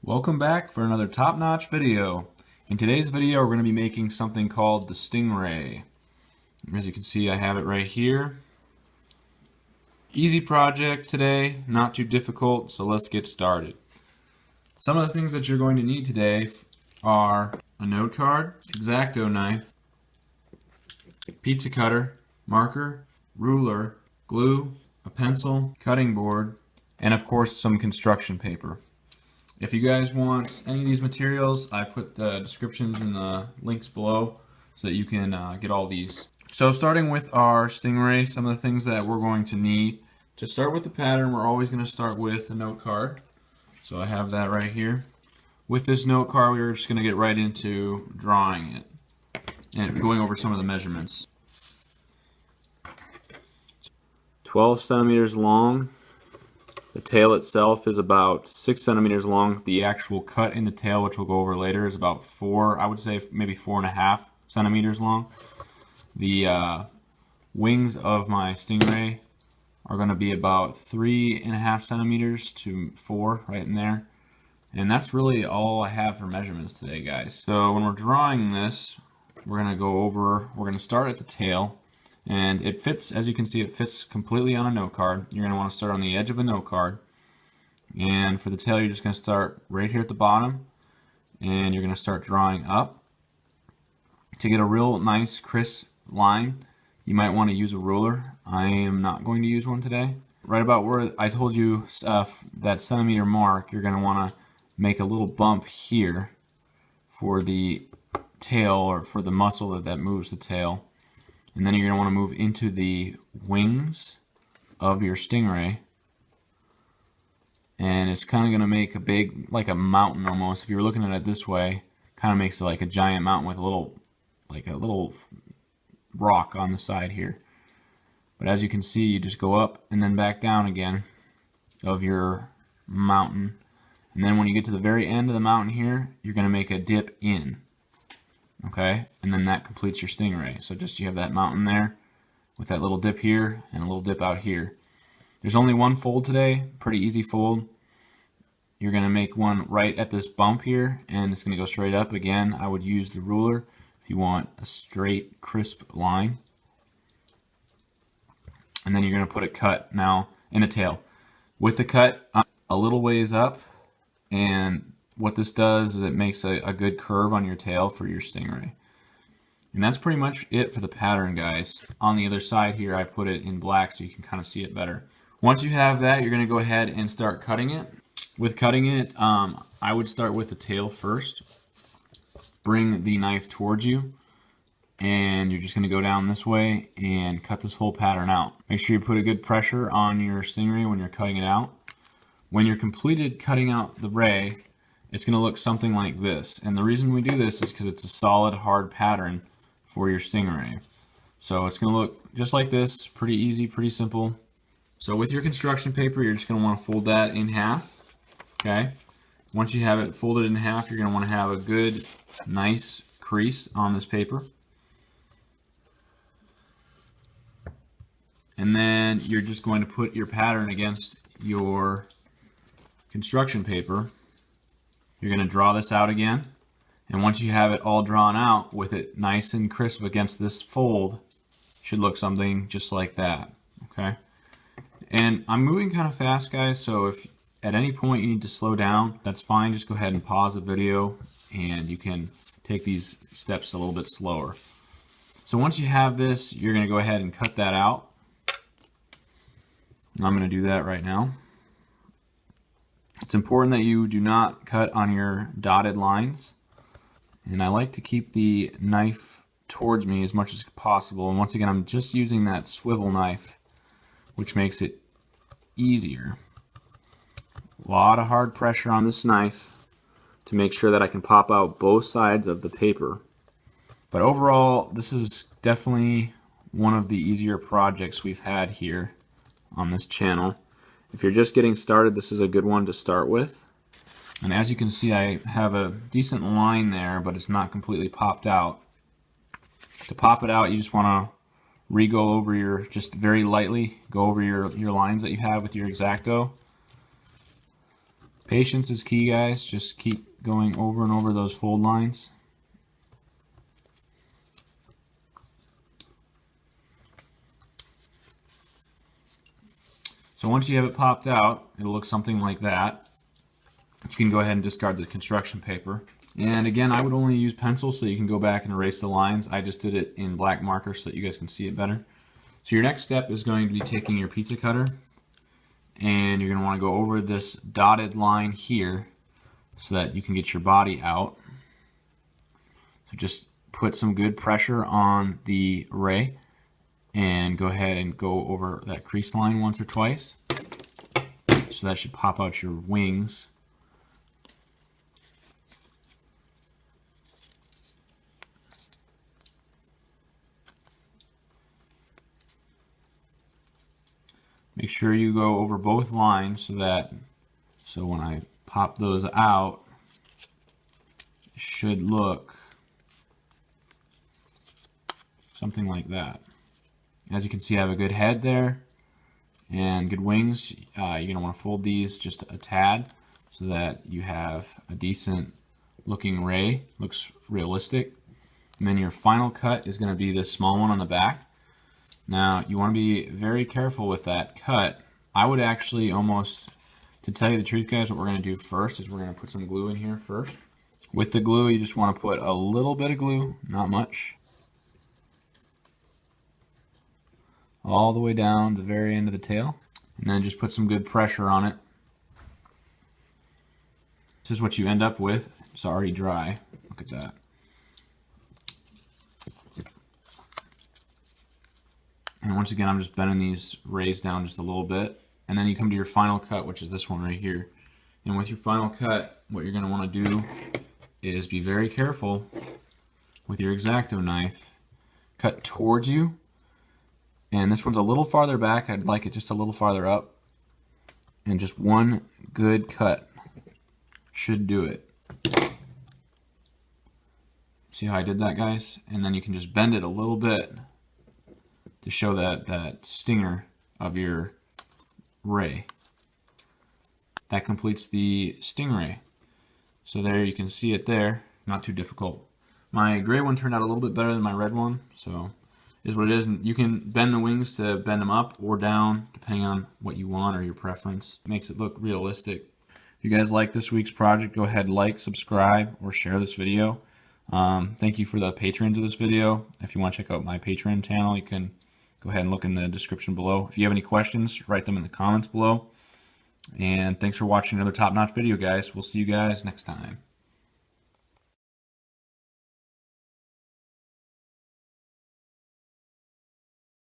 Welcome back for another top-notch video. In today's video we're going to be making something called the Stingray. As you can see, I have it right here. Easy project today, not too difficult, so let's get started. Some of the things that you're going to need today are a note card, X-Acto knife, pizza cutter, marker, ruler, glue, a pencil, cutting board, and of course some construction paper. If you guys want any of these materials, I put the descriptions in the links below so that you can get all these. So starting with our Stingray, some of the things that we're going to need. To start with the pattern, we're always going to start with a note card. So I have that right here. With this note card, we're just going to get right into drawing it and going over some of the measurements. 12 centimeters long. The tail itself is about 6 centimeters long. The actual cut in the tail, which we'll go over later, is about 4, I would say maybe 4.5 centimeters long. The wings of my Stingray are going to be about 3.5 centimeters to 4, right in there. And that's really all I have for measurements today, guys. So when we're drawing this, we're going to start at the tail. And it fits, as you can see, it fits completely on a note card. You're going to want to start on the edge of a note card. And for the tail, you're just going to start right here at the bottom. And you're going to start drawing up. To get a real nice, crisp line, you might want to use a ruler. I am not going to use one today. Right about where I told you that centimeter mark, you're going to want to make a little bump here for the tail, or for the muscle that moves the tail. And then you're going to want to move into the wings of your Stingray. And it's kind of going to make a big, like a mountain almost. If you were looking at it this way, kind of makes it like a giant mountain with a little rock on the side here. But as you can see, you just go up and then back down again of your mountain. And then when you get to the very end of the mountain here, you're going to make a dip in. Okay, and then that completes your Stingray. So just you have that mountain there with that little dip here and a little dip out here. There's only one fold today, pretty easy fold. You're going to make one right at this bump here, and it's going to go straight up. Again, I would use the ruler if you want a straight, crisp line. And then you're going to put a cut now in the tail. With the cut a little ways up, and what this does is it makes a good curve on your tail for your Stingray. And that's pretty much it for the pattern, guys. On the other side here, I put it in black so you can kind of see it better. Once you have that, you're going to go ahead and start cutting it. With cutting it, I would start with the tail first. Bring the knife towards you, and you're just going to go down this way and cut this whole pattern out. Make sure you put a good pressure on your Stingray when you're cutting it out. When you're completed cutting out the ray, it's going to look something like this. And the reason we do this is because it's a solid, hard pattern for your Stingray. So it's going to look just like this, pretty easy, pretty simple. So with your construction paper, you're just going to want to fold that in half. Okay. Once you have it folded in half, you're going to want to have a good, nice crease on this paper. And then you're just going to put your pattern against your construction paper. You're going to draw this out again, and once you have it all drawn out with it nice and crisp against this fold, it should look something just like that. Okay, and I'm moving kind of fast, guys, so if at any point you need to slow down, that's fine. Just go ahead and pause the video and you can take these steps a little bit slower. So once you have this, you're going to go ahead and cut that out. I'm going to do that right now. It's important that you do not cut on your dotted lines. And I like to keep the knife towards me as much as possible. And once again, I'm just using that swivel knife, which makes it easier. A lot of hard pressure on this knife to make sure that I can pop out both sides of the paper. But overall, this is definitely one of the easier projects we've had here on this channel. If you're just getting started, this is a good one to start with. And as you can see, I have a decent line there, but it's not completely popped out. To pop it out, you just want to re-go over just very lightly, go over your lines that you have with your X-Acto. Patience is key, guys. Just keep going over and over those fold lines. So once you have it popped out, it'll look something like that. You can go ahead and discard the construction paper. And again, I would only use pencil so you can go back and erase the lines. I just did it in black marker so that you guys can see it better. So your next step is going to be taking your pizza cutter and you're going to want to go over this dotted line here so that you can get your body out. So just put some good pressure on the ray and go ahead and go over that crease line once or twice. So that should pop out your wings. Make sure you go over both lines so when I pop those out, it should look something like that. As you can see, I have a good head there and good wings. You're going to want to fold these just a tad so that you have a decent looking ray, looks realistic. And then your final cut is going to be this small one on the back. Now you want to be very careful with that cut. I would actually almost, to tell you the truth guys, what we're going to do first is we're going to put some glue in here first. With the glue, you just want to put a little bit of glue, not much, all the way down to the very end of the tail, and then just put some good pressure on it. This is what you end up with. It's already dry. Look at that. And once again, I'm just bending these rays down just a little bit, and then you come to your final cut, which is this one right here. And with your final cut, what you're going to want to do is be very careful with your X-Acto knife. Cut towards you. And this one's a little farther back. I'd like it just a little farther up. And just one good cut should do it. See how I did that, guys? And then you can just bend it a little bit to show that stinger of your ray. That completes the stingray. So there you can see it there. Not too difficult. My gray one turned out a little bit better than my red one, so is what it is. And you can bend the wings to bend them up or down, depending on what you want or your preference. It makes it look realistic. If you guys like this week's project, go ahead, like, subscribe, or share this video. Thank you for the patrons of this video. If you want to check out my Patreon channel, you can go ahead and look in the description below. If you have any questions, write them in the comments below. And thanks for watching another top-notch video, guys. We'll see you guys next time.